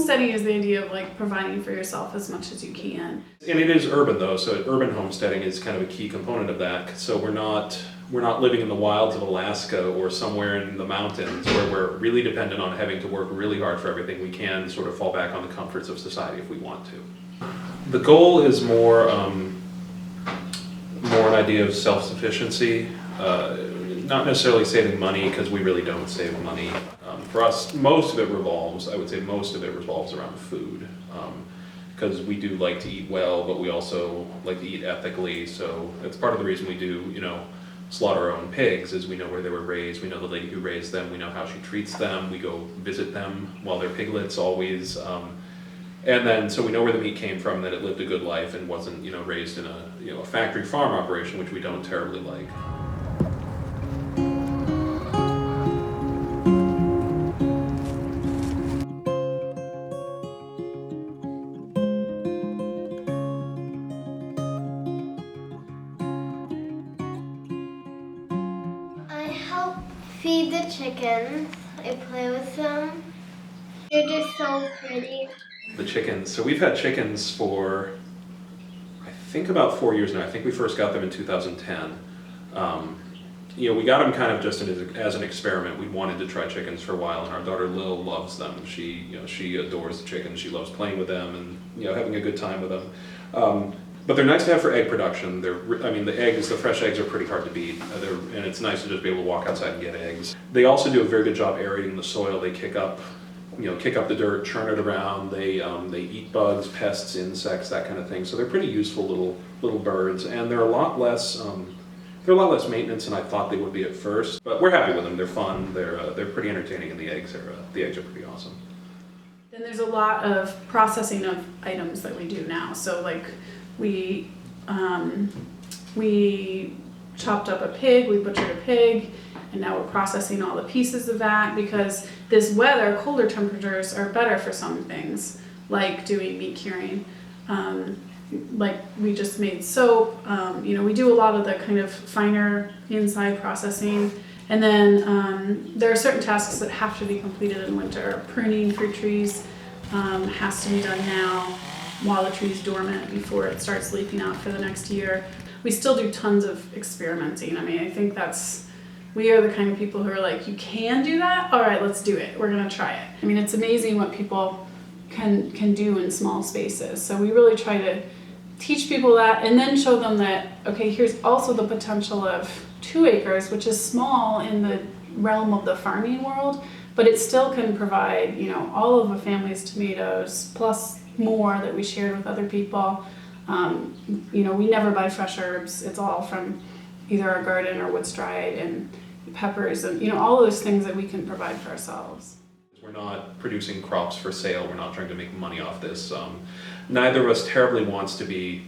homesteading is the idea of like providing for yourself as much as you can. And it is urban though, so urban homesteading is kind of a key component of that. So we're not living in the wilds of Alaska or somewhere in the mountains where we're really dependent on having to work really hard for everything. We can sort of fall back on the comforts of society if we want to. The goal is more an idea of self-sufficiency, not necessarily saving money, because we really don't save money. For us, most of it revolves around food, because we do like to eat well, but we also like to eat ethically. So that's part of the reason we do, slaughter our own pigs, is we know where they were raised, we know the lady who raised them, we know how she treats them, we go visit them while they're piglets always. And then, so we know where the meat came from, that it lived a good life and wasn't, raised in a factory farm operation, which we don't terribly like. I help feed the chickens. I play with them. They're just so pretty. The chickens. So we've had chickens for, I think, about 4 years now. I think we first got them in 2010. We got them kind of just as an experiment. We wanted to try chickens for a while, and our daughter Lil loves them. She adores the chickens. She loves playing with them and having a good time with them. But they're nice to have for egg production. The fresh eggs are pretty hard to beat, and it's nice to just be able to walk outside and get eggs. They also do a very good job aerating the soil. They kick up the dirt, churn it around. They eat bugs, pests, insects, that kind of thing. So they're pretty useful little birds, and they're a lot less maintenance than I thought they would be at first. But we're happy with them. They're fun. They're pretty entertaining, and the eggs are pretty awesome. Then there's a lot of processing of items that we do now. So like we chopped up a pig, we butchered a pig, and now we're processing all the pieces of that, because this weather, colder temperatures are better for some things, like doing meat curing. Like we just made soap. We do a lot of the kind of finer inside processing. And then there are certain tasks that have to be completed in winter. Pruning fruit trees has to be done now while the tree's dormant before it starts leafing out for the next year. We still do tons of experimenting. I think we are the kind of people who are like, you can do that? All right, let's do it. We're gonna try it. It's amazing what people can do in small spaces. So we really try to teach people that, and then show them that, okay, here's also the potential of 2 acres, which is small in the realm of the farming world, but it still can provide, all of a family's tomatoes, plus more that we shared with other people. We never buy fresh herbs. It's all from either our garden or what's dried, and peppers, and all of those things that we can provide for ourselves. We're not producing crops for sale. We're not trying to make money off this. Neither of us terribly wants to be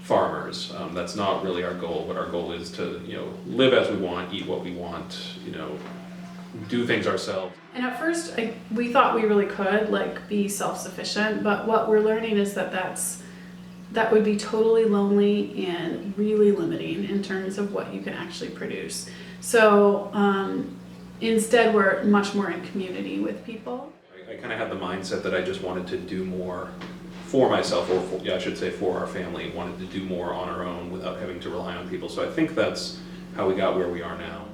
farmers. That's not really our goal. But our goal is to, live as we want, eat what we want, do things ourselves. And at first, we thought we really could be self-sufficient, but what we're learning is that would be totally lonely and really limiting in terms of what you can actually produce. So instead, we're much more in community with people. I kind of had the mindset that I just wanted to do more for myself, or for our family, wanted to do more on our own without having to rely on people. So I think that's how we got where we are now.